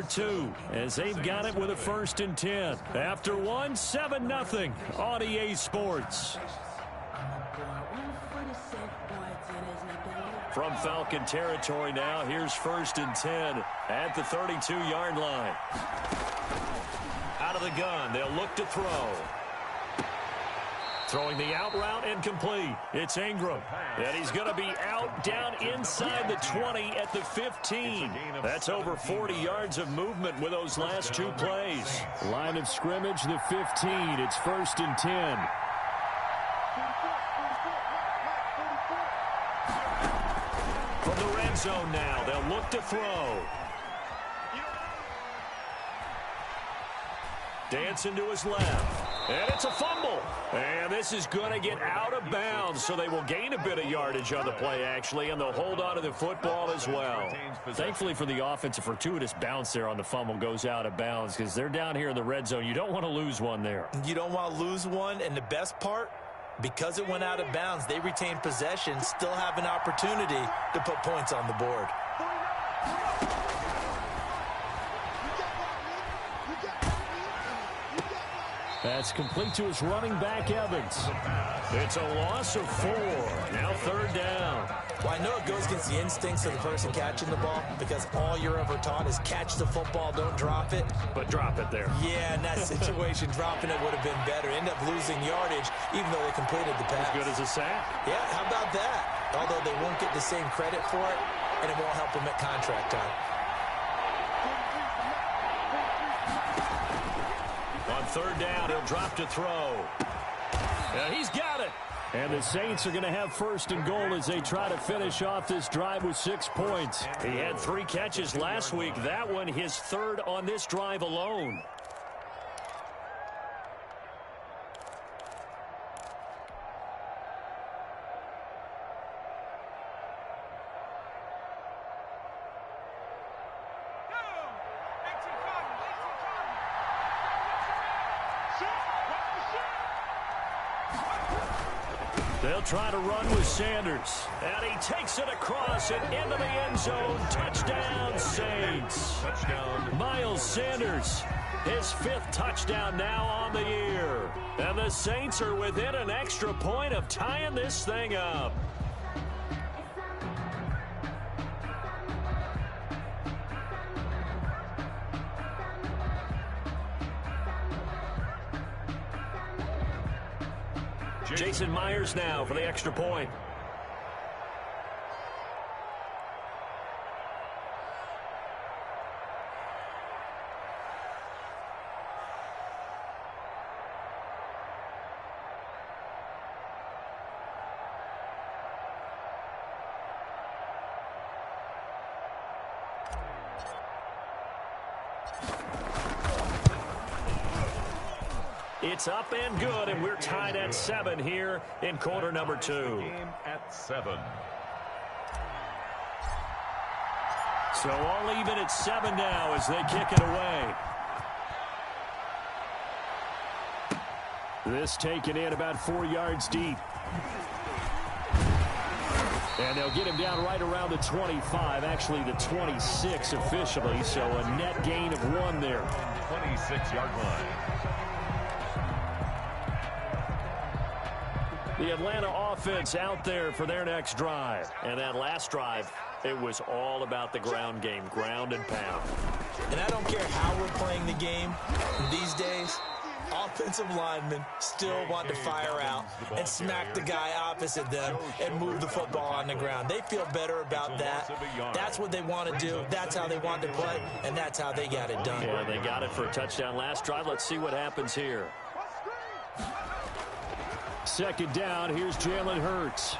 2 as they've got it with a 1st and 10. After one, 7-0 on EA Sports. From Falcon territory now, here's 1st and 10 at the 32-yard line. Out of the gun, they'll look to throw. Throwing the out route and complete. It's Ingram. And he's going to be out down inside the 20 at the 15. That's over 40 yards of movement with those last two plays. Line of scrimmage, the 15. It's 1st and 10. From the red zone now, they'll look to throw. Dancing to his left. And it's a fumble. And this is going to get out of bounds, so they will gain a bit of yardage on the play, actually, and they'll hold on to the football as well. Thankfully for the offense, a fortuitous bounce there on the fumble goes out of bounds because they're down here in the red zone. You don't want to lose one there. You don't want to lose one, and the best part, because it went out of bounds, they retain possession, still have an opportunity to put points on the board. That's complete to his running back, Evans. It's a loss of 4. Now 3rd down. Well, I know it goes against the instincts of the person catching the ball because all you're ever taught is catch the football, don't drop it. But drop it there. Yeah, in that situation, dropping it would have been better. End up losing yardage even though they completed the pass. As good as a sack. Yeah, how about that? Although they won't get the same credit for it, and it won't help them at contract time. On 3rd down, he'll drop to throw. And he's got it. And the Saints are going to have 1st and goal as they try to finish off this drive with 6 points. He had 3 catches last week. That one his 3rd on this drive alone. They'll try to run with Sanders. And he takes it across and into the end zone. Touchdown, Saints. Touchdown. Miles Sanders, his 5th touchdown now on the year. And the Saints are within an extra point of tying this thing up. Jason Myers now for the extra point. It's up and good, and we're tied at 7 here in quarter number 2. Game at 7. So all even at 7 now as they kick it away. This taken in about 4 yards deep. And they'll get him down right around the 25, actually the 26 officially, so a net gain of 1 there. 26-yard line. The Atlanta offense out there for their next drive. And that last drive, it was all about the ground game, ground and pound. And I don't care how we're playing the game these days, offensive linemen still want to fire out and smack the guy opposite them and move the football on the ground. They feel better about that. That's what they want to do. That's how they want to play, and that's how they got it done. Yeah, they got it for a touchdown last drive. Let's see what happens here. 2nd down, here's Jalen Hurts.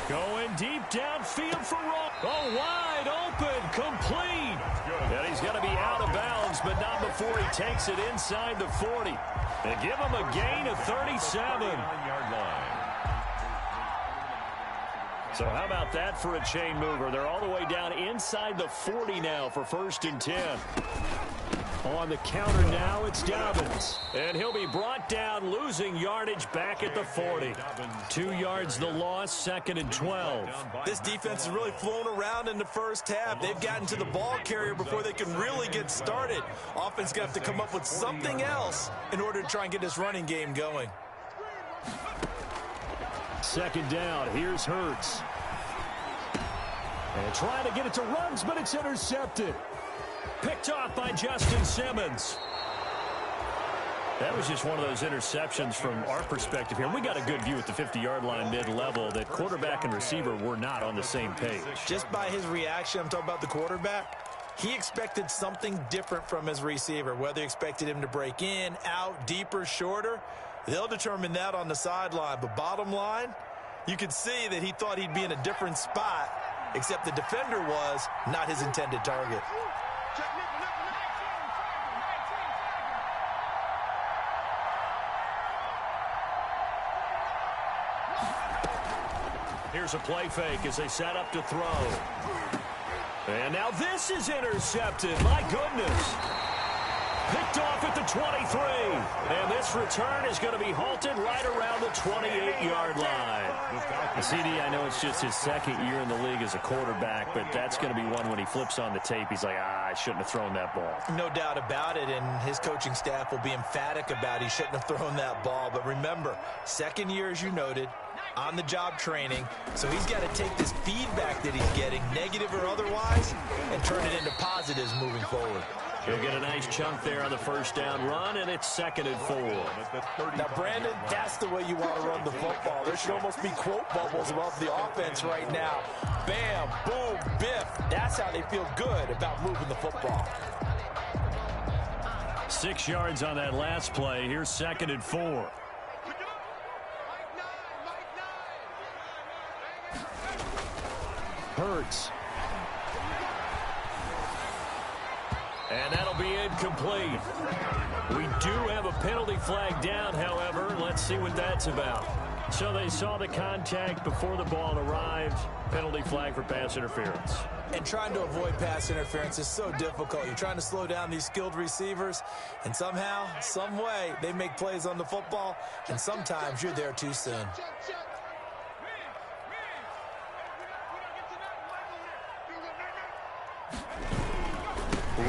Going deep downfield for Roll. Oh, wide open, complete. And he's going to be out of bounds, but not before he takes it inside the 40. They give him a gain of 37. So how about that for a chain mover? They're all the way down inside the 40 now for 1st and 10. On the counter now, it's Dobbins. And he'll be brought down, losing yardage back at the 40. 2 yards the loss, 2nd and 12. This defense has really flown around in the first half. They've gotten to the ball carrier before they can really get started. Offense going to have to come up with something else in order to try and get this running game going. 2nd down, here's Hurts. And trying to get it to Ruggs, but it's intercepted. Picked off by Justin Simmons. That was just one of those interceptions from our perspective here. We got a good view at the 50-yard line mid-level that quarterback and receiver were not on the same page. Just by his reaction, I'm talking about the quarterback, he expected something different from his receiver. Whether he expected him to break in, out, deeper, shorter, they'll determine that on the sideline. But bottom line, you could see that he thought he'd be in a different spot, except the defender was not his intended target. Here's a play fake as they set up to throw. And now this is intercepted. My goodness. Picked off at the 23. And this return is going to be halted right around the 28-yard line. The CD, I know it's just his 2nd year in the league as a quarterback, but that's going to be one when he flips on the tape. He's like, I shouldn't have thrown that ball. No doubt about it, and his coaching staff will be emphatic about he shouldn't have thrown that ball. But remember, 2nd year, as you noted, on-the-job training, so he's got to take this feedback that he's getting, negative or otherwise, and turn it into positives moving forward. He'll get a nice chunk there on the 1st down run, and it's 2nd and 4. Now, Brandon, that's the way you want to run the football. There should almost be quote bubbles above the offense right now. Bam, boom, biff. That's how they feel good about moving the football. 6 yards on that last play. Here's 2nd and 4. Hurts. And that'll be incomplete. We do have a penalty flag down, however. Let's see what that's about. So they saw the contact before the ball arrived. Penalty flag for pass interference. And trying to avoid pass interference is so difficult. You're trying to slow down these skilled receivers, and somehow, some way, they make plays on the football, and sometimes you're there too soon.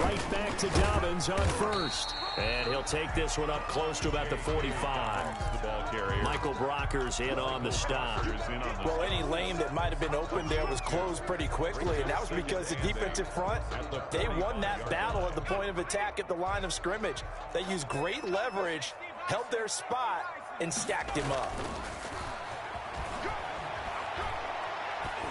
Right back to Dobbins on 1st. And he'll take this one up close to about the 45. The ball carrier. Michael Brocker's in on the stop. Well, any lane that might have been open there was closed pretty quickly, and that was because the defensive front, they won that battle at the point of attack at the line of scrimmage. They used great leverage, held their spot, and stacked him up.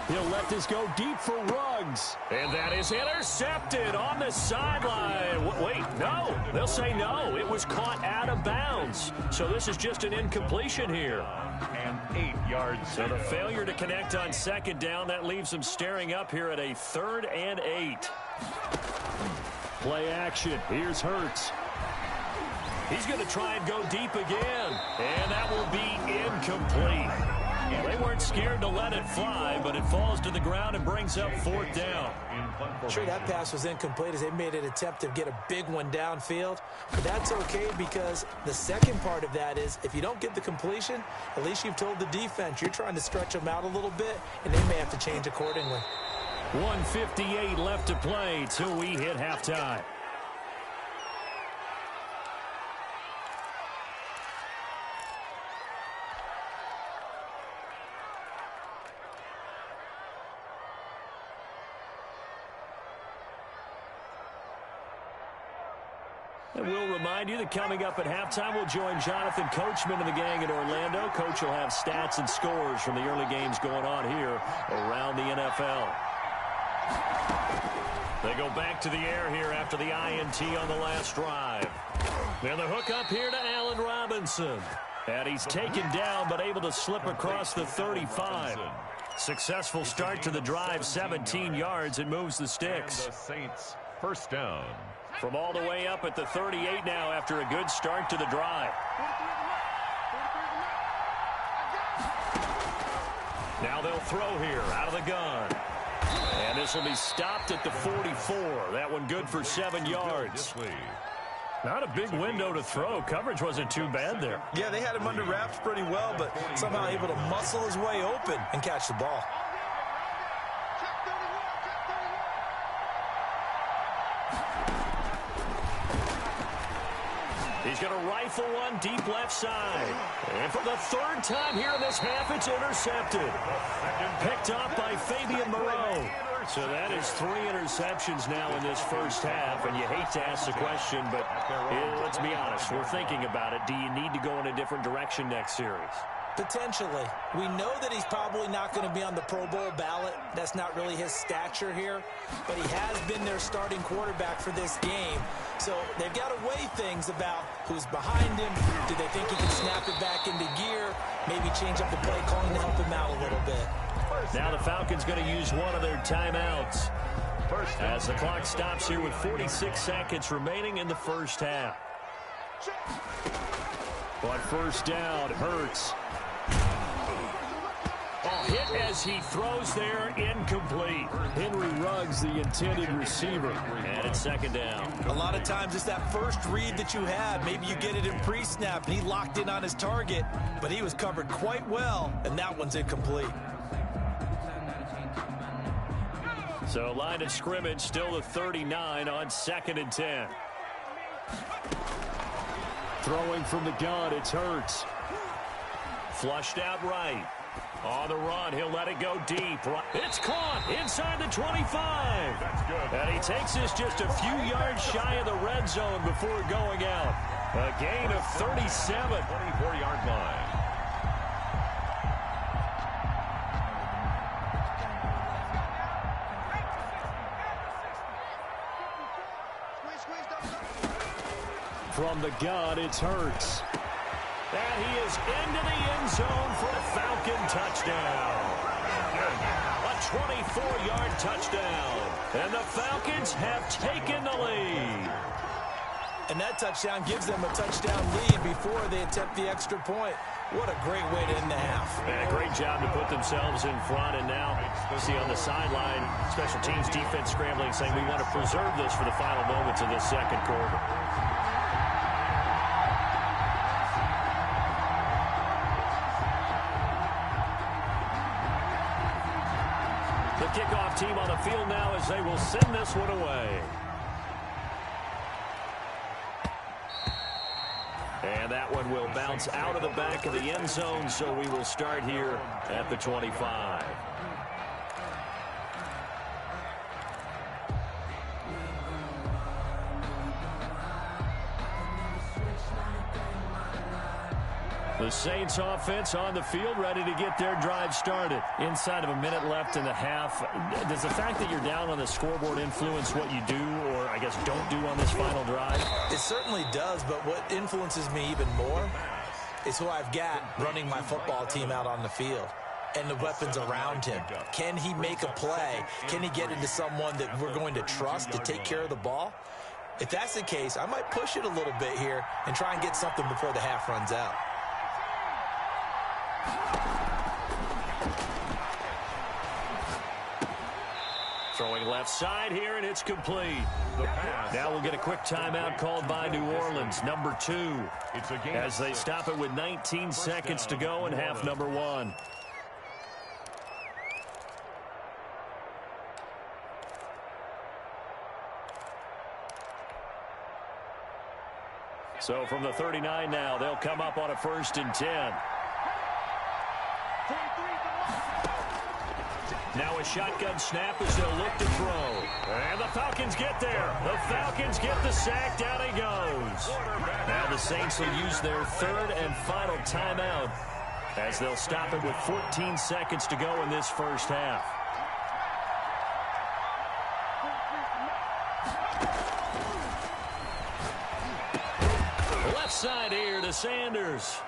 He'll let this go deep for Ruggs. And that is intercepted on the sideline. Wait, no. They'll say no. It was caught out of bounds. So this is just an incompletion here. And 8 yards. So the failure to connect on 2nd down, that leaves them staring up here at a 3rd and 8. Play action. Here's Hurts. He's going to try and go deep again. And that will be incomplete. They weren't scared to let it fly, but it falls to the ground and brings up 4th down. Sure, that pass was incomplete as they made an attempt to get a big one downfield. But that's okay because the second part of that is if you don't get the completion, at least you've told the defense you're trying to stretch them out a little bit, and they may have to change accordingly. 1:58 left to play till we hit halftime. And we'll remind you that coming up at halftime, we'll join Jonathan Coachman and the gang in Orlando. Coach will have stats and scores from the early games going on here around the NFL. They go back to the air here after the INT on the last drive. And the hook up here to Allen Robinson. And he's taken down but able to slip across the 35. Successful start to the drive, 17 yards, and moves the sticks. And the Saints, 1st down. From all the way up at the 38 now after a good start to the drive. Now they'll throw here out of the gun. And this will be stopped at the 44. That one good for 7 yards. Not a big window to throw. Coverage wasn't too bad there. Yeah, they had him under wraps pretty well, but somehow able to muscle his way open and catch the ball. He's going to rifle one deep left side. And for the third time here in this half, it's intercepted. Picked off by Fabian Moreau. So that is 3 interceptions now in this first half. And you hate to ask the question, but let's be honest. We're thinking about it. Do you need to go in a different direction next series? Potentially. We know that he's probably not going to be on the Pro Bowl ballot. That's not really his stature here. But he has been their starting quarterback for this game. So they've got to weigh things about who's behind him. Do they think he can snap it back into gear? Maybe change up the play calling to help him out a little bit. Now the Falcons going to use one of their timeouts as the clock stops here with 46 seconds remaining in the first half. But first down, Hurts. Hit as he throws there, incomplete. Henry Ruggs, the intended receiver. And it's second down. A lot of times it's that first read that you have. Maybe you get it in pre-snap, and he locked in on his target, but he was covered quite well, and that one's incomplete. So line of scrimmage still the 39 on 2nd and 10. Throwing from the gun, it's Hurts. Flushed out right. On the run, he'll let it go deep. It's caught inside the 25. That's good. And he takes this just a few yards shy of the red zone before going out. A gain of 37. 24-yard line. From the gun, it's Hurts. And he is into the end zone for a Falcon touchdown. A 24-yard touchdown. And the Falcons have taken the lead. And that touchdown gives them a touchdown lead before they attempt the extra point. What a great way to end the half. And a great job to put themselves in front. And now, see on the sideline, special teams defense scrambling, saying we want to preserve this for the final moments of this second quarter. The kickoff team on the field now as they will send this one away. And that one will bounce out of the back of the end zone, so we will start here at the 25. The Saints offense on the field, ready to get their drive started. Inside of a minute left in the half, does the fact that you're down on the scoreboard influence what you do, or I guess don't do on this final drive? It certainly does, but what influences me even more is who I've got running my football team out on the field and the weapons around him. Can he make a play? Can he get into someone that we're going to trust to take care of the ball? If that's the case, I might push it a little bit here and try and get something before the half runs out. Throwing left side here, and it's complete. Now we'll get a quick timeout called by New Orleans, number 2, as they stop it with 19 seconds to go in half number 1. So from the 39 now, they'll come up on a 1st and 10. Now a shotgun snap as they'll look to throw. And the Falcons get there. The Falcons get the sack. Down he goes. Now the Saints will use their 3rd and final timeout as they'll stop it with 14 seconds to go in this first half. Left side here to Sanders.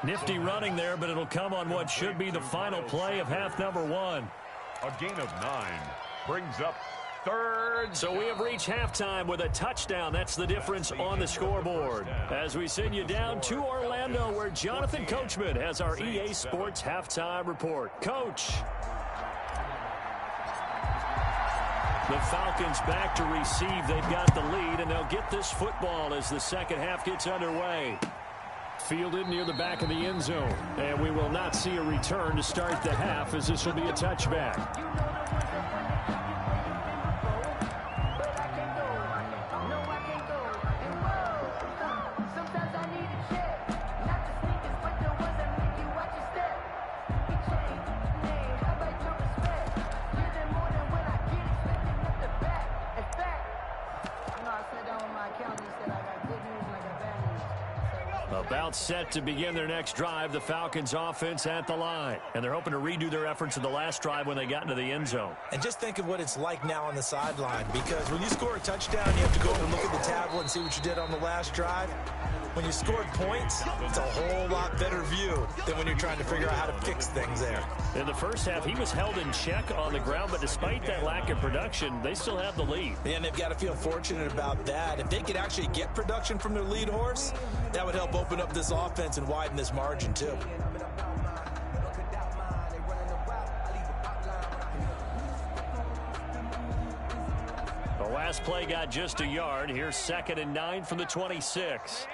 Nifty running there, but it'll come on what should be the final play of half number 1. A gain of 9 brings up 3rd. So we have reached halftime with a touchdown. That's the difference on the scoreboard. As we send you down to Orlando, where Jonathan Coachman has our EA Sports halftime report. Coach. The Falcons back to receive. They've got the lead, and they'll get this football as the second half gets underway. Fielded near the back of the end zone. And we will not see a return to start the half, as this will be a touchback. About set to begin their next drive, the Falcons offense at the line. And they're hoping to redo their efforts in the last drive when they got into the end zone. And just think of what it's like now on the sideline, because when you score a touchdown, you have to go and look at the tablet and see what you did on the last drive. When you scored points, it's a whole lot better view than when you're trying to figure out how to fix things there. In the first half, he was held in check on the ground, but despite that lack of production, they still have the lead. And they've got to feel fortunate about that. If they could actually get production from their lead horse, that would help open up this offense and widen this margin too. The last play got just a yard. Here's 2nd and 9 from the 26.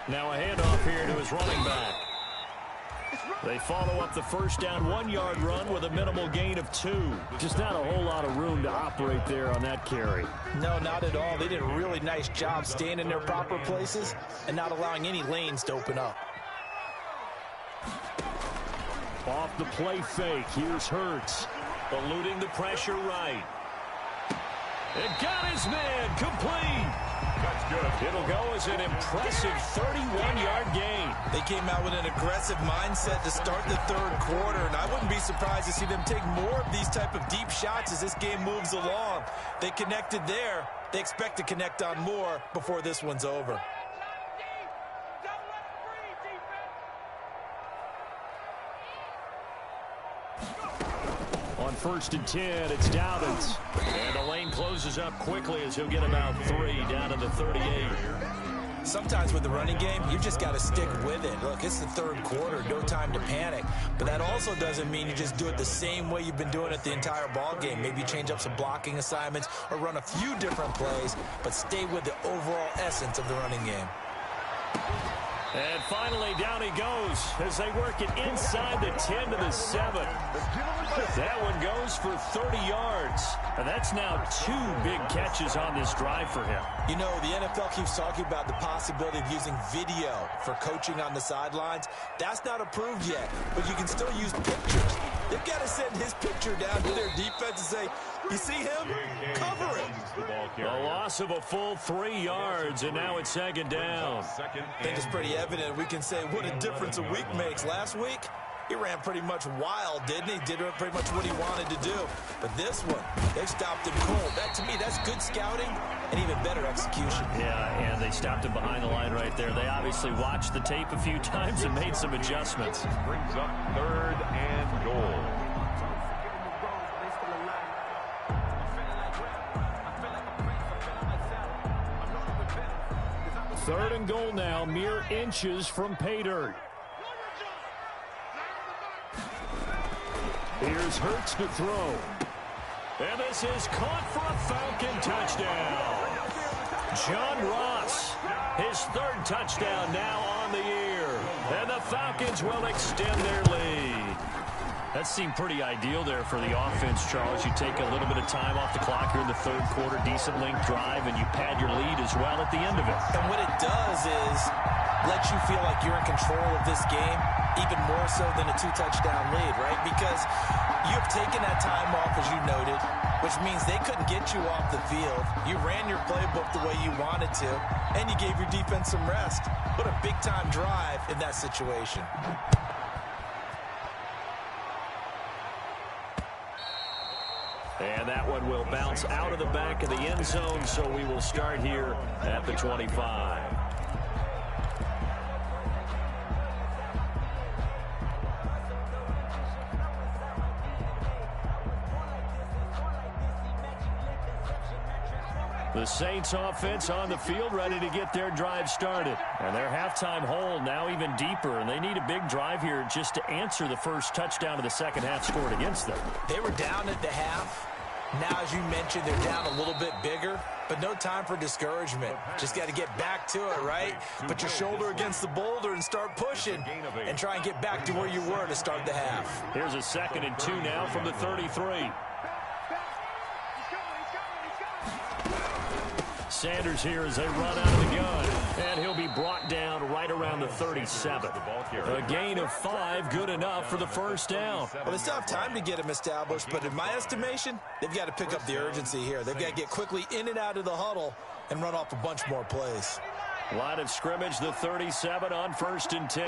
Now a handoff here to his running back. They follow up the first down 1-yard run with a minimal gain of 2. Just not a whole lot of room to operate there on that carry. No, not at all. They did a really nice job staying in their proper places and not allowing any lanes to open up. Off the play fake, here's Hurts, eluding the pressure right. It got his man, complete. That's good. It'll go as an impressive 31-yard gain. They came out with an aggressive mindset to start the third quarter, and I wouldn't be surprised to see them take more of these type of deep shots as this game moves along. They connected there. They expect to connect on more before this one's over. On 1st and 10, it's Dobbins. And the lane closes up quickly as he'll get about 3 down to the 38. Sometimes with the running game, you've just got to stick with it. Look, it's the third quarter, no time to panic. But that also doesn't mean you just do it the same way you've been doing it the entire ball game. Maybe change up some blocking assignments or run a few different plays, but stay with the overall essence of the running game. And finally, down he goes as they work it inside the 10 to the 7. That one goes for 30 yards. And that's now 2 big catches on this drive for him. You know, the NFL keeps talking about the possibility of using video for coaching on the sidelines. That's not approved yet, but you can still use pictures. They've got to send his picture down to their defense and say, you see him? Cover him. A loss of a full 3 yards, and now it's 2nd down. I think it's pretty evident. We can say what a difference a week makes. Last week, he ran pretty much wild, didn't he? Did pretty much what he wanted to do. But this one, they stopped him cold. That, to me, that's good scouting and even better execution. Yeah, and they stopped him behind the line right there. They obviously watched the tape a few times and made some adjustments. Brings up 3rd and goal. Third and goal now, mere inches from pay dirt. Here's Hurts to throw. And this is caught for a Falcon touchdown. John Ross, his 3rd touchdown now on the year. And the Falcons will extend their lead. That seemed pretty ideal there for the offense, Charles. You take a little bit of time off the clock here in the third quarter, decent length drive, and you pad your lead as well at the end of it. And what it does is let you feel like you're in control of this game, even more so than a 2-touchdown lead, right? Because you have taken that time off, as you noted, which means they couldn't get you off the field. You ran your playbook the way you wanted to, and you gave your defense some rest. What a big-time drive in that situation. And that one will bounce out of the back of the end zone, so we will start here at the 25. The Saints offense on the field, ready to get their drive started. And their halftime hole now even deeper, and they need a big drive here just to answer the first touchdown of the second half scored against them. They were down at the half. Now, as you mentioned, they're down a little bit bigger, but no time for discouragement. Just got to get back to it, right? Put your shoulder against the boulder and start pushing and try and get back to where you were to start the half. Here's a 2nd and 2 now from the 33. Sanders here as they run out of the gun. And he'll be brought down right around the 37. A gain of 5, good enough for the first down. Well, they still have time to get him established, but in my estimation, they've got to pick up the urgency here. They've got to get quickly in and out of the huddle and run off a bunch more plays. Line of scrimmage, the 37 on 1st and 10.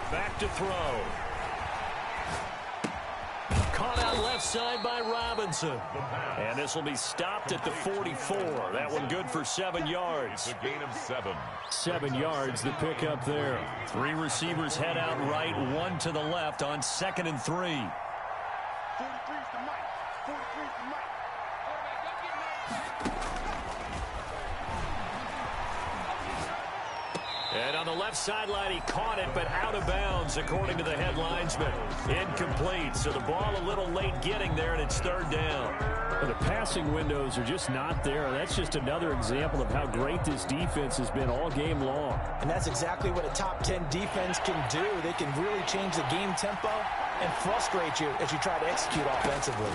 Back to throw. Caught out left side by Robinson. And this will be stopped at the 44. That one good for 7 yards. A gain of 7. 7 yards, the pickup there. 3 receivers head out right, 1 to the left on 2nd and 3. 43's the mic. 43's the mic. And on the left sideline, he caught it, but out of bounds, according to the head linesman. Incomplete, so the ball a little late getting there, and it's 3rd down. Well, the passing windows are just not there. That's just another example of how great this defense has been all game long. And that's exactly what a top 10 defense can do. They can really change the game tempo and frustrate you as you try to execute offensively.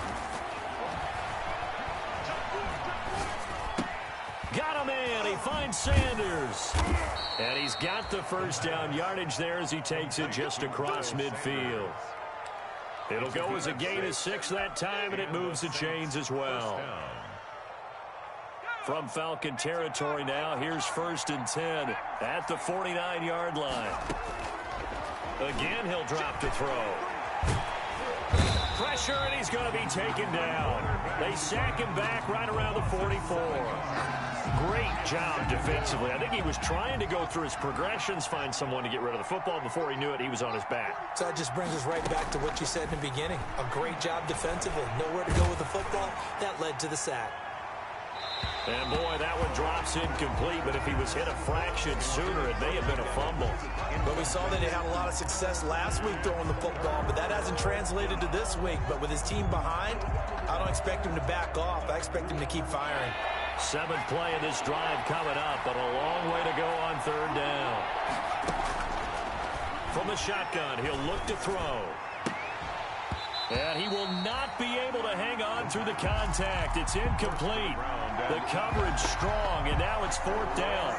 Got him in. He finds Sanders. And he's got the first down yardage there as he takes it just across midfield. It'll go as a gain of 6 that time, and it moves the chains as well. From Falcon territory now, here's 1st and 10 at the 49-yard line. Again, he'll drop to throw. Pressure, and he's going to be taken down. They sack him back right around the 44. Great job defensively. I think he was trying to go through his progressions, find someone to get rid of the football. Before he knew it, he was on his back. So that just brings us right back to what you said in the beginning. A great job defensively. Nowhere to go with the football. That led to the sack. And boy, that one drops incomplete, but if he was hit a fraction sooner, it may have been a fumble. But we saw that he had a lot of success last week throwing the football, but that hasn't translated to this week. But with his team behind, I don't expect him to back off. I expect him to keep firing. 7th play of this drive coming up, but a long way to go on 3rd down. From the shotgun, he'll look to throw. And he will not be able to hang on through the contact. It's incomplete. The coverage strong, and now it's 4th down.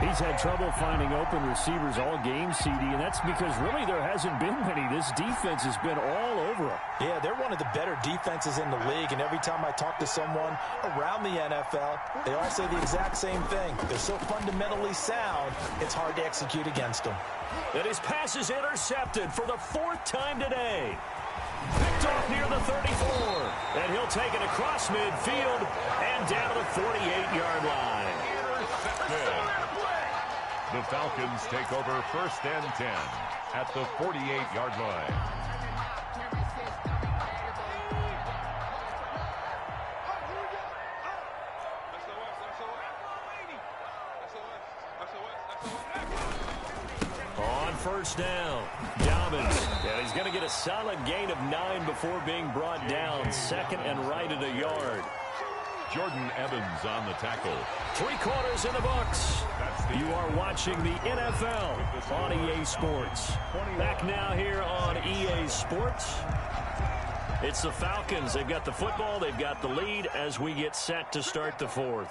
He's had trouble finding open receivers all game, CD, and that's because really there hasn't been many. This defense has been all over him. Yeah, they're one of the better defenses in the league, and every time I talk to someone around the NFL, they all say the exact same thing. They're so fundamentally sound, it's hard to execute against them. And his pass is intercepted for the 4th time today. Picked off near the 34. And he'll take it across midfield and down to the 48-yard line. The Falcons take over 1st and 10 at the 48-yard line. On 1st down, Dobbins. And he's going to get a solid gain of 9 before being brought down. 2nd and right at a yard. Jordan Evans on the tackle. 3 quarters in the books. You are watching the NFL on EA Sports. Back now here on EA Sports. It's the Falcons. They've got the football. They've got the lead as we get set to start the 4th.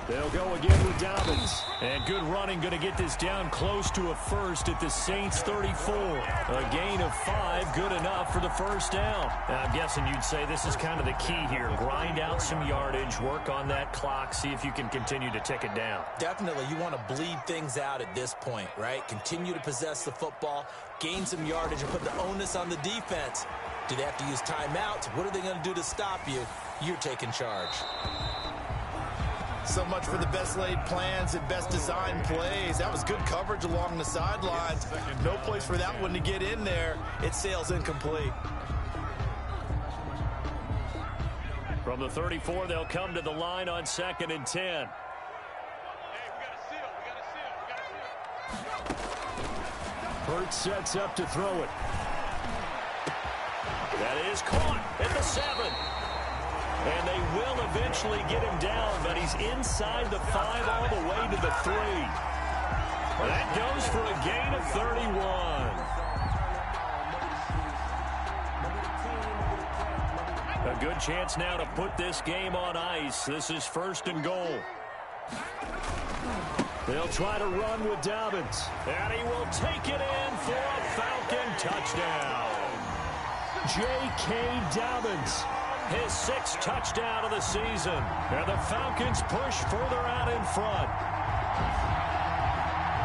They'll go again with Dobbins. And good running, going to get this down close to a first at the Saints 34. A gain of 5, good enough for the first down. I'm guessing you'd say this is kind of the key here. Grind out some yardage, work on that clock, see if you can continue to tick it down. Definitely, you want to bleed things out at this point, right? Continue to possess the football, gain some yardage, and put the onus on the defense. Do they have to use timeouts? What are they going to do to stop you? You're taking charge. So much for the best laid plans and best designed plays. That was good coverage along the sidelines. No place for that one to get in there. It sails incomplete. From the 34, they'll come to the line on 2nd and 10. Hurts sets up to throw it. That is caught at the 7. And they will eventually get him down, but he's inside the 5 all the way to the 3. That goes for a gain of 31. A good chance now to put this game on ice. This is 1st and goal. They'll try to run with Dobbins. And he will take it in for a Falcon touchdown. J.K. Dobbins. His 6th touchdown of the season. And the Falcons push further out in front.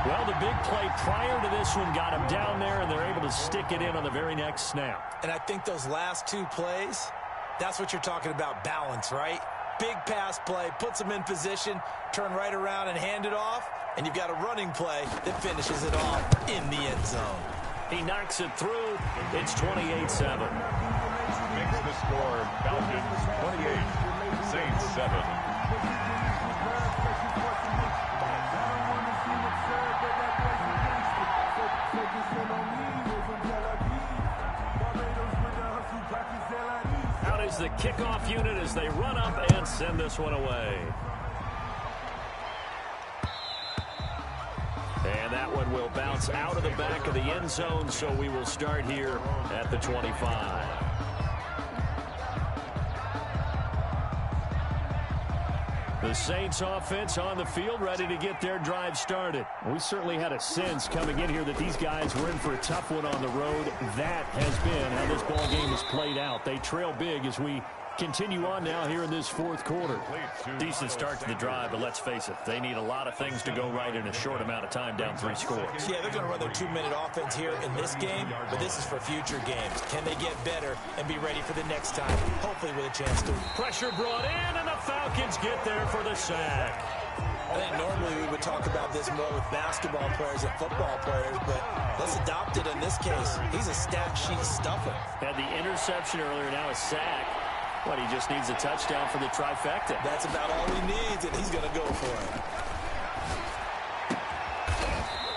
Well, the big play prior to this one got him down there, and they're able to stick it in on the very next snap. And I think those last 2 plays, that's what you're talking about, balance, right? Big pass play, puts them in position, turn right around and hand it off, and you've got a running play that finishes it off in the end zone. He knocks it through. It's 28-7. Makes the score Falcons 28, Saints 7. Out is the kickoff unit as they run up and send this one away. And that one will bounce out of the back of the end zone, so we will start here at the 25. The Saints offense on the field, ready to get their drive started. We certainly had a sense coming in here that these guys were in for a tough one on the road. That has been how this ball game has played out. They trail big as we continue on now here in this 4th quarter. Decent start to the drive, but let's face it, they need a lot of things to go right in a short amount of time down 3 scores. Yeah, they're going to run their 2-minute offense here in this game, but this is for future games. Can they get better and be ready for the next time, hopefully with a chance to? Pressure brought in, and the Falcons get there for the sack. I think normally we would talk about this more with basketball players and football players, but let's adopt it in this case. He's a stat sheet stuffer. Had the interception earlier, now a sack. But he just needs a touchdown for the trifecta. That's about all he needs, and he's going to go for it.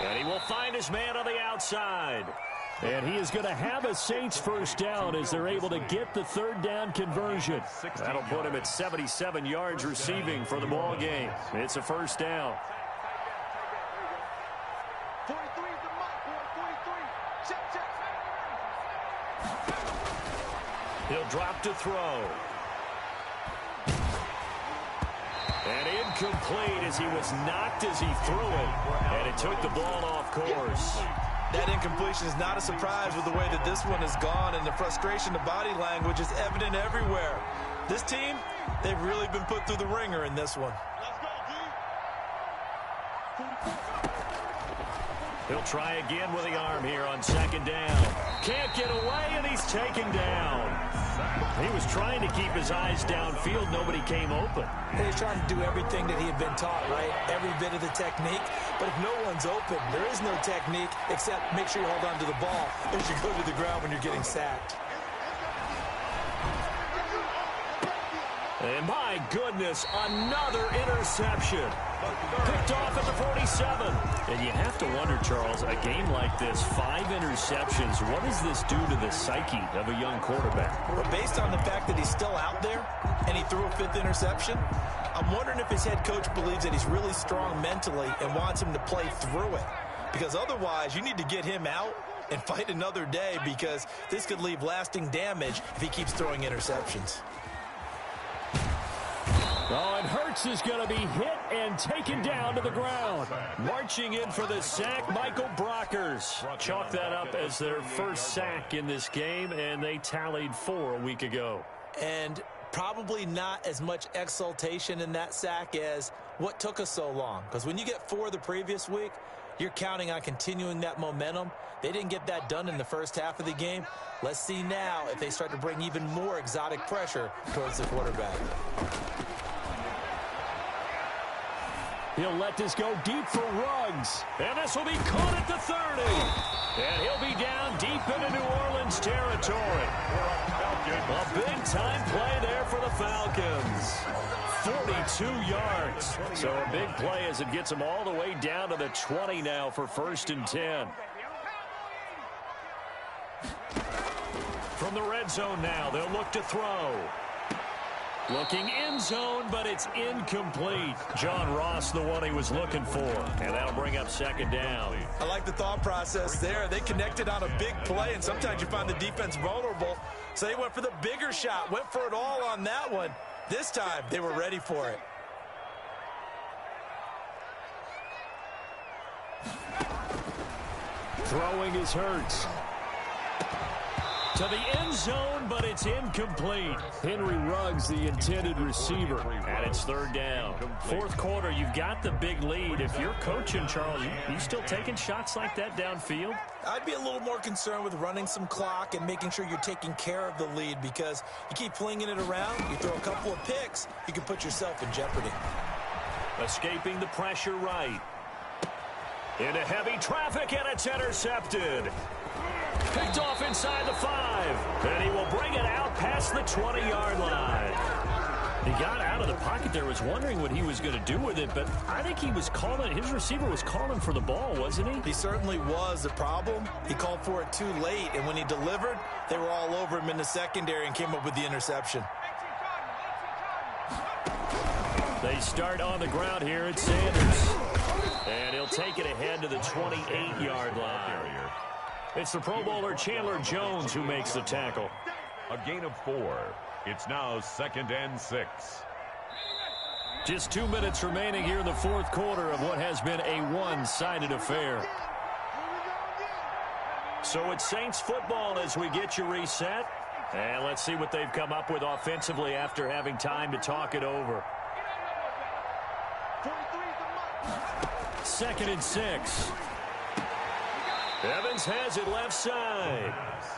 And he will find his man on the outside. And he is going to have a Saints 1st down as they're able to get the 3rd down conversion. That'll put him at 77 yards receiving for the ball game. It's a 1st down. 43 is the mark, 43. Check. He'll drop to throw. And incomplete as he was knocked as he threw it. And it took the ball off course. That incompletion is not a surprise with the way that this one has gone, and the frustration, the body language is evident everywhere. This team, they've really been put through the ringer in this one. He'll try again with the arm here on 2nd down. Can't get away, and he's taken down. He was trying to keep his eyes downfield. Nobody came open. And he's trying to do everything that he had been taught, right? Every bit of the technique. But if no one's open, there is no technique except make sure you hold on to the ball as you go to the ground when you're getting sacked. And my goodness, another interception. Picked off at the 47. And you have to wonder, Charles, a game like this, 5 interceptions, what does this do to the psyche of a young quarterback? Well, based on the fact that he's still out there and he threw a 5th interception, I'm wondering if his head coach believes that he's really strong mentally and wants him to play through it. Because otherwise, you need to get him out and fight another day, because this could leave lasting damage if he keeps throwing interceptions. Oh, and Hurts is going to be hit and taken down to the ground. Marching in for the sack, Michael Brockers. Chalk that up as their 1st sack in this game, and they tallied 4 a week ago. And probably not as much exultation in that sack as what took us so long. Because when you get 4 the previous week, you're counting on continuing that momentum. They didn't get that done in the first half of the game. Let's see now if they start to bring even more exotic pressure towards the quarterback. He'll let this go deep for Ruggs. And this will be caught at the 30. And he'll be down deep into New Orleans territory. A big-time play there for the Falcons. 42 yards. So a big play as it gets them all the way down to the 20 now for 1st and 10. From the red zone now, they'll look to throw. Looking end zone, but it's incomplete. John Ross, the one he was looking for. And that'll bring up 2nd down. I like the thought process there. They connected on a big play, and sometimes you find the defense vulnerable. So they went for the bigger shot, went for it all on that one. This time, they were ready for it. Throwing is Hurts. To the end zone, but it's incomplete. Henry Ruggs, the intended receiver. And it's 3rd down. 4th quarter, you've got the big lead. If you're coaching, Charles, you still taking shots like that downfield? I'd be a little more concerned with running some clock and making sure you're taking care of the lead, because you keep flinging it around, you throw a couple of picks, you can put yourself in jeopardy. Escaping the pressure right. Into heavy traffic, and it's intercepted. Picked off inside the 5. And he will bring it out past the 20-yard line. He got out of the pocket there, was wondering what he was going to do with it, but I think he was calling, his receiver was calling for the ball, wasn't he? He certainly was. The problem, he called for it too late, and when he delivered, they were all over him in the secondary and came up with the interception. They start on the ground here at Sanders. And he'll take it ahead to the 28-yard line. It's the Pro Bowler Chandler Jones who makes the tackle. A gain of 4. It's now 2nd and 6. Just 2 minutes remaining here in the 4th quarter of what has been a one-sided affair. So it's Saints football as we get you reset. And let's see what they've come up with offensively after having time to talk it over. 2nd and 6. Evans has it left side.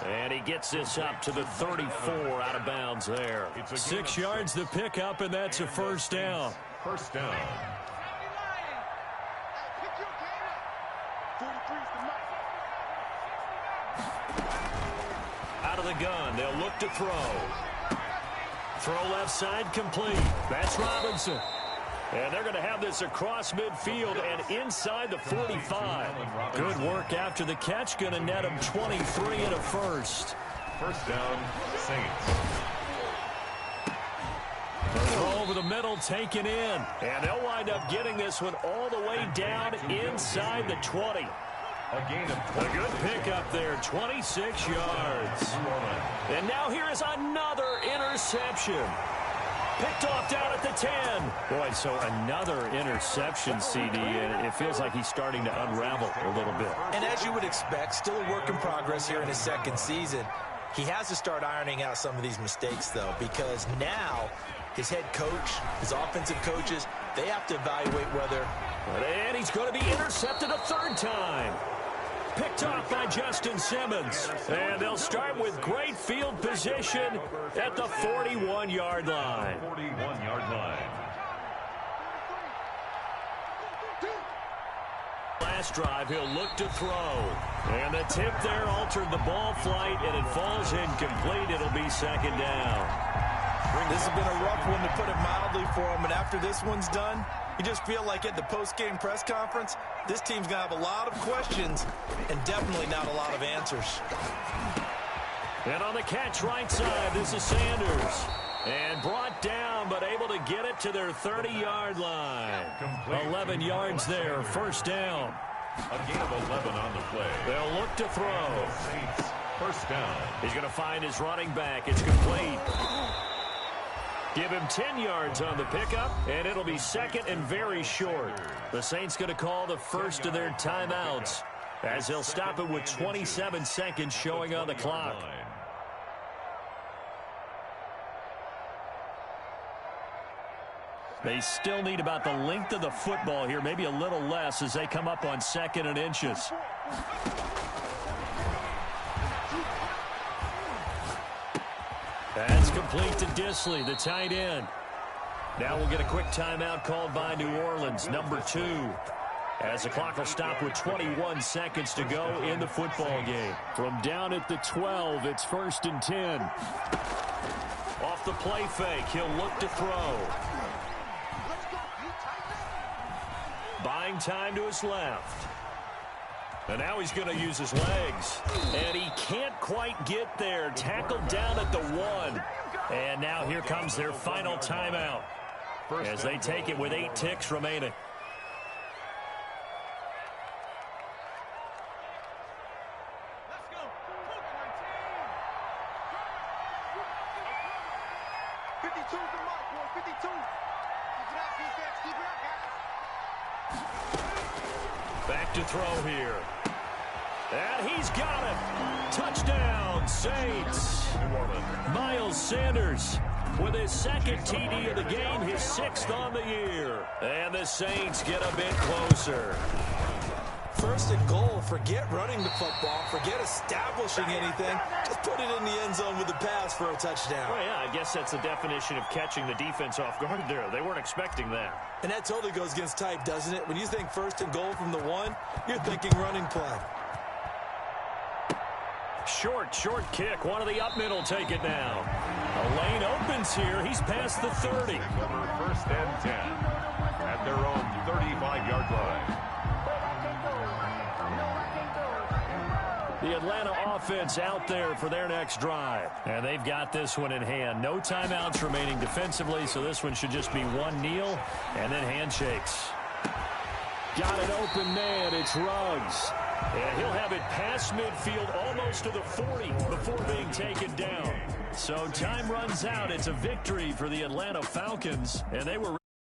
And he gets this up to the 34 out of bounds there. 6 yards the pickup, and that's a 1st down. 1st down. Out of the gun, they'll look to throw. Throw left side complete. That's Robinson. And they're going to have this across midfield and inside the 45. Good work after the catch. Going to net him 23 and a 1st. 1st down, Saints. The throw over the middle, taken in. And they'll wind up getting this one all the way down inside the 20. A gain of 20. A good pickup there, 26 yards. And now here is another interception. Picked off down at the 10. Boy, so another interception, CD, and it feels like he's starting to unravel a little bit. And as you would expect, still a work in progress here in his 2nd season. He has to start ironing out some of these mistakes, though, because now his head coach, his offensive coaches, they have to evaluate whether... And he's going to be intercepted a 3rd time. Picked off by Justin Simmons. And they'll start with great field position at the 41-yard line. 41-yard line. Last drive, he'll look to throw. And the tip there altered the ball flight, and it falls incomplete. It'll be 2nd down. This has been a rough one, to put it mildly, for him. And after this one's done, you just feel like at the post-game press conference, this team's going to have a lot of questions and definitely not a lot of answers. And on the catch right side, this is Sanders. And brought down, but able to get it to their 30-yard line. 11 yards there, 1st down. A gain of 11 on the play. They'll look to throw. Saints, 1st down. He's going to find his running back. It's complete. Give him 10 yards on the pickup, and it'll be 2nd and very short. The Saints going to call the first of their timeouts as they'll stop it with 27 seconds showing on the clock. They still need about the length of the football here, maybe a little less as they come up on 2nd and inches. That's complete to Disley, the tight end. Now we'll get a quick timeout called by New Orleans, number 2. as the clock will stop with 21 seconds to go in the football game. From down at the 12, it's 1st and 10. Off the play fake, he'll look to throw. Buying time to his left. And now he's going to use his legs. And he can't quite get there. Tackled down at the 1. And now here comes their final timeout as they take it with 8 ticks remaining. Back to throw here. And he's got it. Touchdown, Saints. Miles Sanders with his 2nd TD of the game, his 6th on the year. And the Saints get a bit closer. 1st and goal. Forget running the football. Forget establishing anything. Just put it in the end zone with the pass for a touchdown. Well, yeah, I guess that's the definition of catching the defense off guard there. They weren't expecting that. And that totally goes against type, doesn't it? When you think 1st and goal from the 1, you're thinking running play. Short kick. One of the up middle take it now. A lane opens here. He's past the 30. 1st and 10 at their own 35-yard line. The Atlanta offense out there for their next drive. And they've got this one in hand. No timeouts remaining defensively, so this one should just be one kneel and then handshakes. Got an open man. It's Ruggs. And he'll have it past midfield almost to the 40 before being taken down. So time runs out. It's a victory for the Atlanta Falcons, and they were